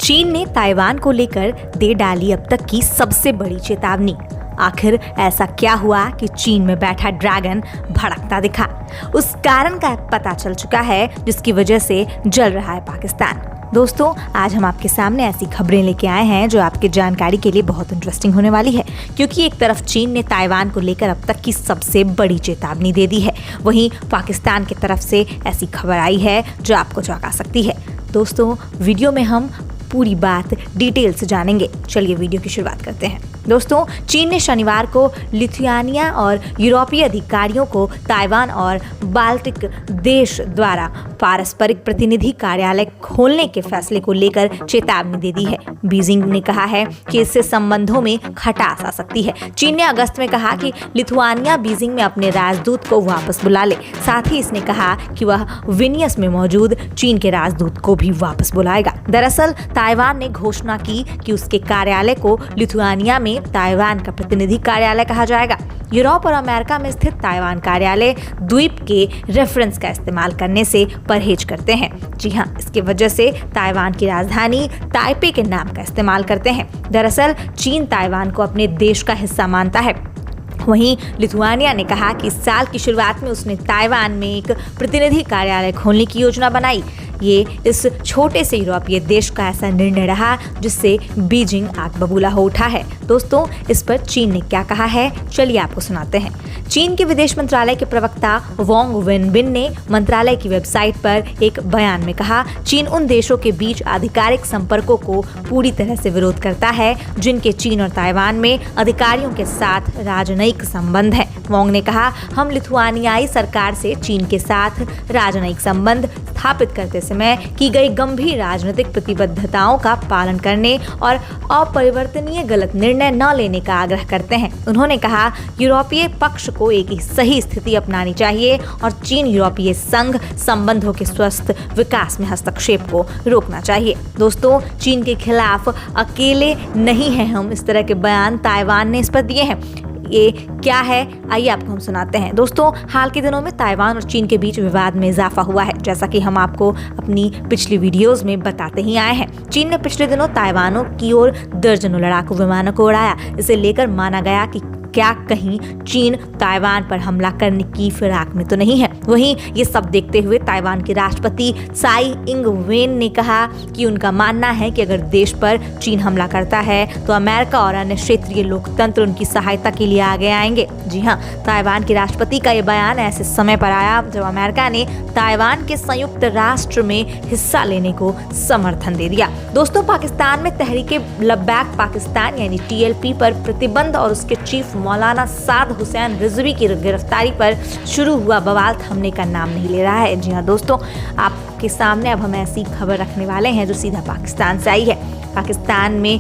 चीन ने ताइवान को लेकर दे डाली अब तक की सबसे बड़ी चेतावनी। आखिर ऐसा क्या हुआ कि चीन में बैठा ड्रैगन भड़कता दिखा? उस कारण का पता चल चुका है जिसकी वजह से जल रहा है पाकिस्तान। दोस्तों, आज हम आपके सामने ऐसी खबरें लेके आए हैं जो आपकी जानकारी के लिए बहुत इंटरेस्टिंग होने वाली है, क्योंकि एक तरफ चीन ने ताइवान को लेकर अब तक की सबसे बड़ी चेतावनी दे दी है, वहीं पाकिस्तान की तरफ से ऐसी खबर आई है जो आपको चौंका सकती है। दोस्तों, वीडियो में हम पूरी बात डिटेल से जानेंगे। चलिए वीडियो की शुरुआत करते हैं। दोस्तों, चीन ने शनिवार को लिथुआनिया और यूरोपीय अधिकारियों को ताइवान और बाल्टिक देश द्वारा पारस्परिक प्रतिनिधि कार्यालय खोलने के फैसले को लेकर चेतावनी दे दी है। बीजिंग ने कहा है कि इससे संबंधों में खटास आ सकती है। चीन ने अगस्त में कहा कि लिथुआनिया बीजिंग में अपने राजदूत को वापस बुला ले। साथ ही इसने कहा कि वह विनियस में मौजूद चीन के राजदूत को भी वापस बुलाएगा। दरअसल ताइवान ने घोषणा की कि उसके कार्यालय को लिथुआनिया में ताइवान का प्रतिनिधि कार्यालय कहा जाएगा। यूरोप और अमेरिका में स्थित ताइवान कार्यालय द्वीप के रेफरेंस का इस्तेमाल करने से परहेज करते हैं। जी हाँ, इसकी वजह से ताइवान की राजधानी ताइपे के नाम का इस्तेमाल करते हैं। दरअसल चीन ताइवान को अपने देश का हिस्सा मानता है। वहीं लिथुआनिया ने कहा कि इस साल की शुरुआत में उसने ताइवान में एक प्रतिनिधि कार्यालय खोलने की योजना बनाई। ये इस छोटे से यूरोपीय देश का ऐसा निर्णय रहा जिससे बीजिंग आग बबूला हो उठा है। दोस्तों, इस पर चीन ने क्या कहा है, चलिए आपको सुनाते हैं। चीन के विदेश मंत्रालय के प्रवक्ता वांग वेनबिन ने मंत्रालय की वेबसाइट पर एक बयान में कहा, चीन उन देशों के बीच आधिकारिक संपर्कों को पूरी तरह से विरोध करता है जिनके चीन और ताइवान में अधिकारियों के साथ राजनयिक संबंध है। वांग ने कहा, हम लिथुआनियाई सरकार से चीन के साथ राजनयिक संबंध स्थापित करते समय की गई गंभीर राजनीतिक प्रतिबद्धताओं का पालन करने और अपरिवर्तनीय गलत निर्णय न लेने का आग्रह करते हैं। उन्होंने कहा, यूरोपीय पक्ष को एक सही स्थिति अपनानी चाहिए और चीन यूरोपीय संघ संबंधों के स्वस्थ विकास में हस्तक्षेप को रोकना चाहिए। दोस्तों, चीन के खिलाफ अकेले नहीं हैं हम, इस तरह के बयान ताइवान ने इस पर दिए हैं। ये क्या है, आइए आपको हम सुनाते हैं। दोस्तों, हाल के दिनों में ताइवान और चीन के बीच विवाद में इजाफा हुआ है, जैसा कि हम आपको अपनी पिछली वीडियोस में बताते ही आए हैं। चीन ने पिछले दिनों ताइवानों की ओर दर्जनों लड़ाकू विमानों को उड़ाया। इसे लेकर माना गया कि क्या कहीं चीन ताइवान पर हमला करने की फिराक में तो नहीं है। वहीं ये सब देखते हुए ताइवान के राष्ट्रपति साई इंग वेन ने कहा कि उनका मानना है कि अगर देश पर चीन हमला करता है तो अमेरिका और अन्य क्षेत्रीय लोकतंत्र उनकी सहायता के लिए आगे आएंगे। जी हाँ, ताइवान के राष्ट्रपति का ये बयान ऐसे समय पर आया जब अमेरिका ने ताइवान के संयुक्त राष्ट्र में हिस्सा लेने को समर्थन दे दिया। दोस्तों, पाकिस्तान में तहरीके लब्बैक पाकिस्तान यानी TLP पर प्रतिबंध और उसके चीफ मौलाना साद हुसैन रिजवी की गिरफ्तारी पर शुरू हुआ बवाल थमने का नाम नहीं ले रहा है। जी हाँ दोस्तों, आपके सामने अब हम ऐसी खबर रखने वाले हैं जो सीधा पाकिस्तान से आई है। पाकिस्तान में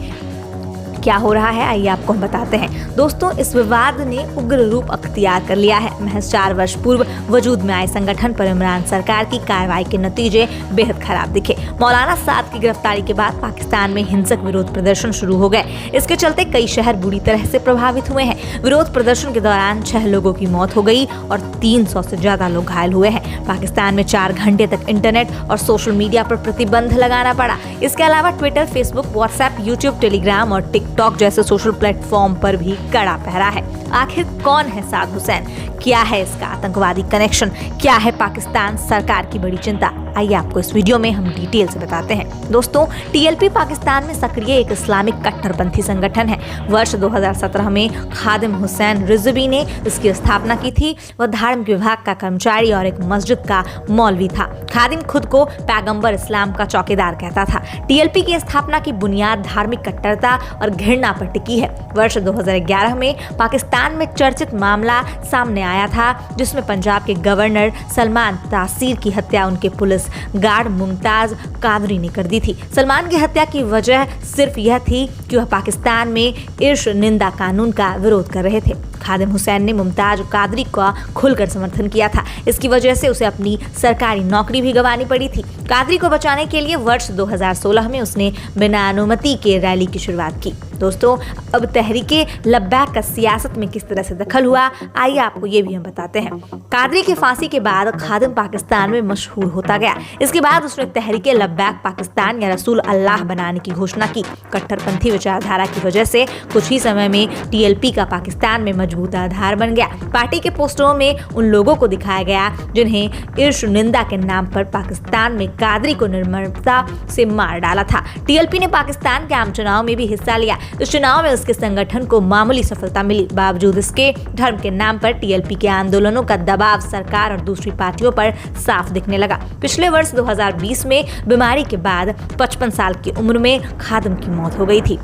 क्या हो रहा है, आइए आपको हम बताते हैं। दोस्तों, इस विवाद ने उग्र रूप अख्तियार कर लिया है। महज 4 वर्ष पूर्व वजूद में आए संगठन पर इमरान सरकार की कार्रवाई के नतीजे बेहद खराब दिखे। मौलाना साद की गिरफ्तारी के बाद पाकिस्तान में हिंसक विरोध प्रदर्शन शुरू हो गए। इसके चलते कई शहर बुरी तरह से प्रभावित हुए हैं। विरोध प्रदर्शन के दौरान 6 लोगों की मौत हो गई और 300 से ज्यादा लोग घायल हुए हैं। पाकिस्तान में 4 घंटे तक इंटरनेट और सोशल मीडिया पर प्रतिबंध लगाना पड़ा। इसके अलावा Twitter, Facebook, WhatsApp, YouTube, Telegram और टिकटॉक जैसे सोशल प्लेटफॉर्म पर भी कड़ा पहरा है। आखिर कौन है साद हुसैन, क्या है इसका आतंकवादी कनेक्शन, क्या है पाकिस्तान सरकार की बड़ी चिंता, आइए आपको इस वीडियो में हम डिटेल से बताते हैं। दोस्तों, TLP पाकिस्तान में सक्रिय एक इस्लामिक कट्टरपंथी संगठन है। वर्ष 2017 में खादिम हुसैन रिजवी ने इसकी स्थापना की थी। वह धार्मिक विभाग का कर्मचारी और एक मस्जिद का मौलवी था। खादिम खुद को पैगंबर इस्लाम का चौकीदार कहता था। TLP की स्थापना की बुनियाद धार्मिक कट्टरता और घृणा पर टिकी है। वर्ष 2011 में पाकिस्तान में चर्चित मामला सामने आया था जिसमें पंजाब के गवर्नर सलमान तासीर की हत्या उनके पुलिस गार्ड मुमताज कादरी ने कर दी थी। सलमान की हत्या की वजह सिर्फ यह थी कि वह पाकिस्तान में ईर्ष निंदा कानून का विरोध कर रहे थे। खादिम हुसैन ने मुमताज कादरी का खुलकर समर्थन किया था। इसकी वजह से उसे अपनी सरकारी नौकरी भी गंवानी पड़ी थी। कादरी को बचाने के लिए वर्ष 2016 में उसने बिना अनुमति के रैली की शुरुआत की। दोस्तों, अब तहरीके लब्बैक का सियासत में किस तरह से दखल हुआ, आइए आपको ये भी हम बताते हैं। कादरी की फांसी के बाद खादिम पाकिस्तान में मशहूर होता गया। इसके बाद उसने तहरीके लब्बैक पाकिस्तान या रसूल अल्लाह बनाने की घोषणा की। कट्टरपंथी विचारधारा की वजह से कुछ ही समय में टीएलपी का पाकिस्तान में मजबूत आधार बन गया। पार्टी के पोस्टरों में उन लोगों को दिखाया गया जिन्हें इर्श निंदा के नाम पर पाकिस्तान में कादरी को निर्ममता से मार डाला था। टीएलपी ने पाकिस्तान के आम चुनाव में भी हिस्सा लिया। इस चुनाव में उसके संगठन को मामूली सफलता मिली। बावजूद इसके धर्म के नाम पर टीएलपी के आंदोलनों का दबाव सरकार और दूसरी पार्टियों पर साफ दिखने लगा। पिछले वर्ष 2020 में बीमारी के बाद 55 साल की उम्र में खादिम की मौत हो गई थी।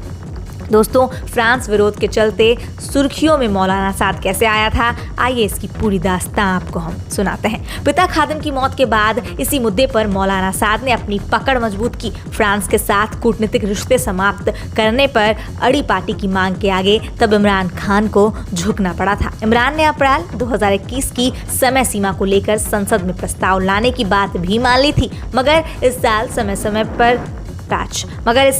दोस्तों, फ्रांस विरोध के चलते सुर्खियों में मौलाना साद कैसे आया था, आइए इसकी पूरी दास्तां आपको हम सुनाते हैं। पिता खादिम की मौत के बाद इसी मुद्दे पर मौलाना साद ने अपनी पकड़ मजबूत की। फ्रांस के साथ कूटनीतिक रिश्ते समाप्त करने पर अड़ी पार्टी की मांग के आगे तब इमरान खान को झुकना पड़ा था। इमरान ने अप्रैल 2021 की समय सीमा को लेकर संसद में प्रस्ताव लाने की बात भी मान ली थी, मगर इस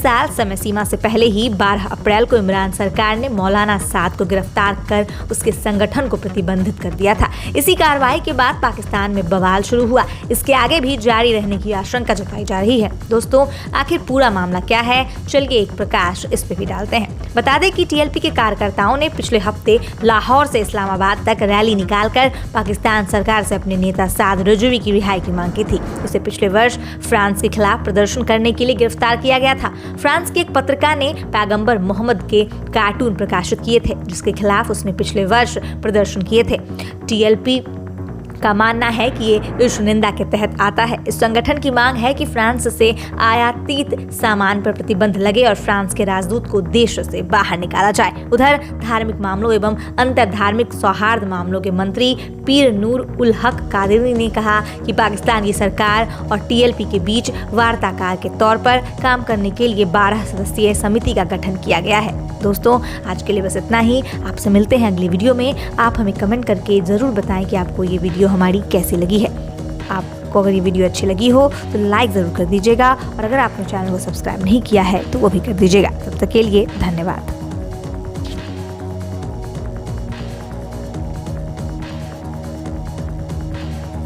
साल समय सीमा से पहले ही 12 अप्रैल को इमरान सरकार ने मौलाना साद को गिरफ्तार कर उसके संगठन को प्रतिबंधित कर दिया था। इसी कार्रवाई के बाद पाकिस्तान में बवाल शुरू हुआ। इसके आगे भी जारी रहने की आशंका जताई जा रही है। दोस्तों, आखिर पूरा मामला क्या है, चलिए एक प्रकाश इस पे भी डालते हैं। बता दें कि टीएलपी के कार्यकर्ताओं ने पिछले हफ्ते लाहौर से इस्लामाबाद तक रैली निकालकर पाकिस्तान सरकार से अपने नेता साद रिजवी की रिहाई की मांग की थी। उसे पिछले वर्ष फ्रांस के खिलाफ प्रदर्शन करने के लिए गिरफ्तार किया गया था। फ्रांस की एक पत्रिका ने पैगंबर मोहम्मद के कार्टून प्रकाशित किए थे, जिसके खिलाफ उसने पिछले वर्ष प्रदर्शन किए थे। टीएलपी का मानना है कि ये इर्श निंदा के तहत आता है। इस संगठन की मांग है कि फ्रांस से आयातित सामान पर प्रतिबंध लगे और फ्रांस के राजदूत को देश से बाहर निकाला जाए। उधर धार्मिक मामलों एवं अंतर धार्मिक सौहार्द मामलों के मंत्री पीर नूर उल हक कादरी ने कहा कि पाकिस्तान की सरकार और टीएलपी के बीच वार्ताकार के तौर पर काम करने के लिए 12 सदस्यीय समिति का गठन किया गया है। दोस्तों, आज के लिए बस इतना ही। आपसे मिलते हैं अगली वीडियो में। आप हमें कमेंट करके जरूर बताएं कि आपको ये वीडियो हमारी कैसी लगी है। आपको अगर ये वीडियो अच्छी लगी हो तो लाइक ज़रूर कर दीजिएगा और अगर आपने चैनल को सब्सक्राइब नहीं किया है तो वो भी कर दीजिएगा। तब तक के लिए धन्यवाद।